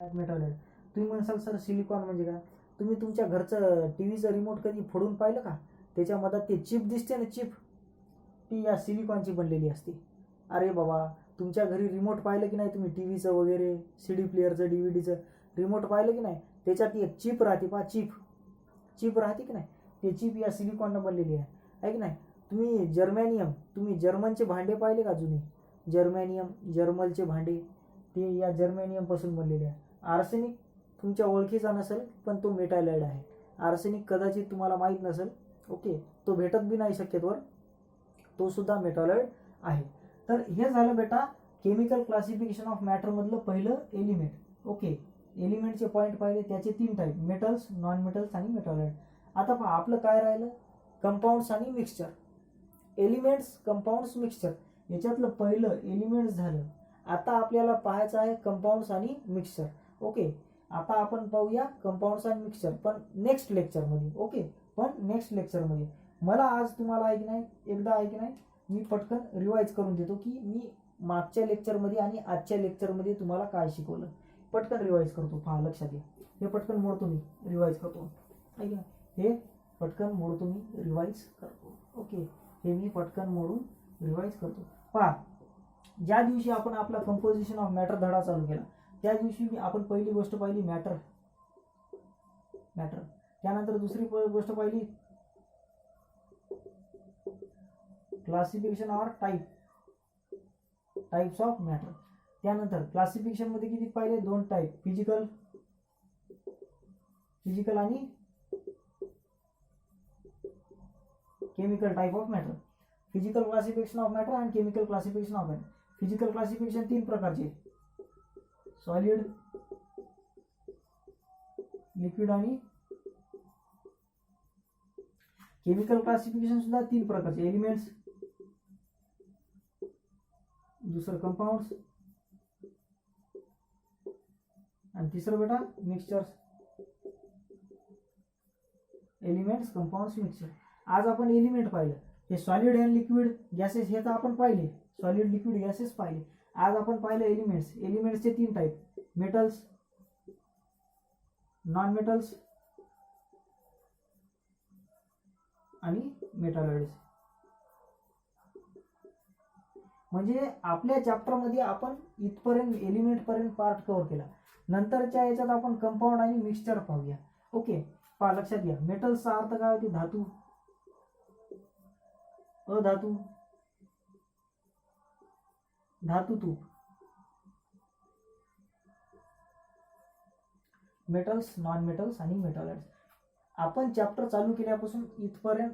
मेटॉलाइट. तुम्ही म्हणसाल sir silicon म्हणजे काय? तुम्ही तुमच्या घरचं टीव्हीचं रिमोट कधी फोडून पाहिलं का? त्याच्यामध्ये ते चिप दिसते ना, चिप, ती या सिलिकॉनची बनलेली असते. अरे बाबा, तुमच्या घरी रिमोट पाहिलं की नाही तुम्ही, टीव्हीचं वगैरे, CD प्लेअरचं, DVDचं रिमोट पाहिलं की नाही, त्याच्यात एक चिप राहते पहा, चिप राहते की नाही, ते चिप या सिलिकॉननं बनलेली आहे की नाही. तुम्ही जर्मनचे भांडे पाहिले का जुने? जर्मलचे भांडे, ते या जर्मेनियमपासून बनलेले आहे. आर्सेनिक तुमच्या ओळखीचा नसेल, पण तो मेटॅलाइड आहे. आर्सेनिक कदाचित तुम्हाला माहीत नसेल, ओके, तो भेटत बी नाही शक्यतोवर, तो सुद्धा मेटॅलाइड आहे. तर हे झालं बेटा केमिकल क्लासिफिकेशन ऑफ मॅटरमधलं पहिलं एलिमेंट. ओके, एलिमेंटचे पॉईंट पाहिले, त्याचे 3 टाईप, मेटल्स, नॉन मेटल्स आणि मेटॉलाइड. आता पहा आपलं काय राहिलं, कंपाऊंड्स आणि मिक्सचर. एलिमेंट्स, कंपाऊंड्स, मिक्सचर, याच्यातलं पहिलं एलिमेंट्स झालं. आता आपल्याला पाहायचं आहे कंपाऊंड्स आणि मिक्सचर. ओके, आता आपण पाहूया कंपाऊंड्स आणि मिक्सचर, पण नेक्स्ट लेक्चरमध्ये. ओके, पण नेक्स्ट लेक्चरमध्ये. मला आज तुम्हाला आहे की नाही, एकदा आहे की नाही, मी पटकन रिवाईज करून देतो की मी मागच्या लेक्चरमध्ये आणि आजच्या लेक्चरमध्ये तुम्हाला काय शिकवलं. पटकन रिवाईज करतो, पहा लक्षात घ्या. हे पटकन मोडतो मी, रिवाईज करतो. आहे का? हे पटकन मोडतो मी, रिवाईज करतो. ओके, हे मी पटकन मोडून रिवाईज करतो. पहा, ज्या दिवशी आपण आपला कंपोजिशन ऑफ मॅटर धडा चालू केला, त्या दिवशी आपण पहिली गोष्ट पाहिली मॅटर. त्यानंतर दुसरी गोष्ट पाहिली classification or types of matter. त्यानंतर क्लासिफिकेशन मध्ये किती पाहिले? 2 टाईप, फिजिकल आणि chemical type of matter. Physical classification of matter आणि chemical classification of matter. Physical classification 3 प्रकारचे, सॉलिड, लिक्विड आणि केमिकल क्लासिफिकेशन सुद्धा 3 प्रकारचे, एलिमेंट्स, दुसरं कंपाऊंड्स आणि तिसरं बेटा मिक्सचर्स. Elements, compounds, mixture. आज आपण एलिमेंट पाहिलं, हे सॉलिड अँड लिक्विड गॅसेस, हे तर आपण पाहिले, सॉलिड, लिक्विड, गॅसेस पाहिले. आज आपण पाहिलं एलिमेंट्स. एलिमेंट्सचे 3 टाईप, मेटल्स, नॉन मेटल्स आणि मेटॉलाइड्स. म्हणजे आपल्या चॅप्टरमध्ये आपण इथपर्यंत एलिमेंट पर्यंत पार्ट कव्हर केला. नंतरच्या याच्यात आपण कंपाऊंड आणि मिक्सचर पाहूया. ओके, पहा लक्षात घ्या. मेटल्सचा अर्थ काय होते? धातू, अधातू, धातुतूप. मेटल्स, नॉन मेटल्स आणि मेटॉलाइड्स. आपण चॅप्टर चालू केल्यापासून इथपर्यंत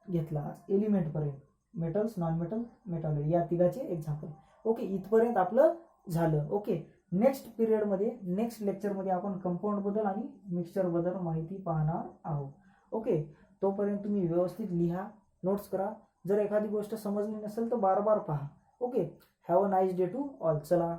घेतला, एलिमेंट पर्यंत, मेटल्स, नॉन मेटल, मेटॉलाइड, या तिघाचे एक्झाम्पल. ओके, इथपर्यंत आपलं झालं. ओके, नेक्स्ट पिरियडमध्ये, नेक्स्ट लेक्चरमध्ये आपण कंपाऊंड बद्दल आणि मिक्सचर बद्दल माहिती पाहणार आहोत. ओके, तोपर्यंत तुम्ही व्यवस्थित लिहा, नोट्स करा. जर एखादी गोष्ट समजली नसेल तर बार बार पहा. Okay, have a nice day to all. चला.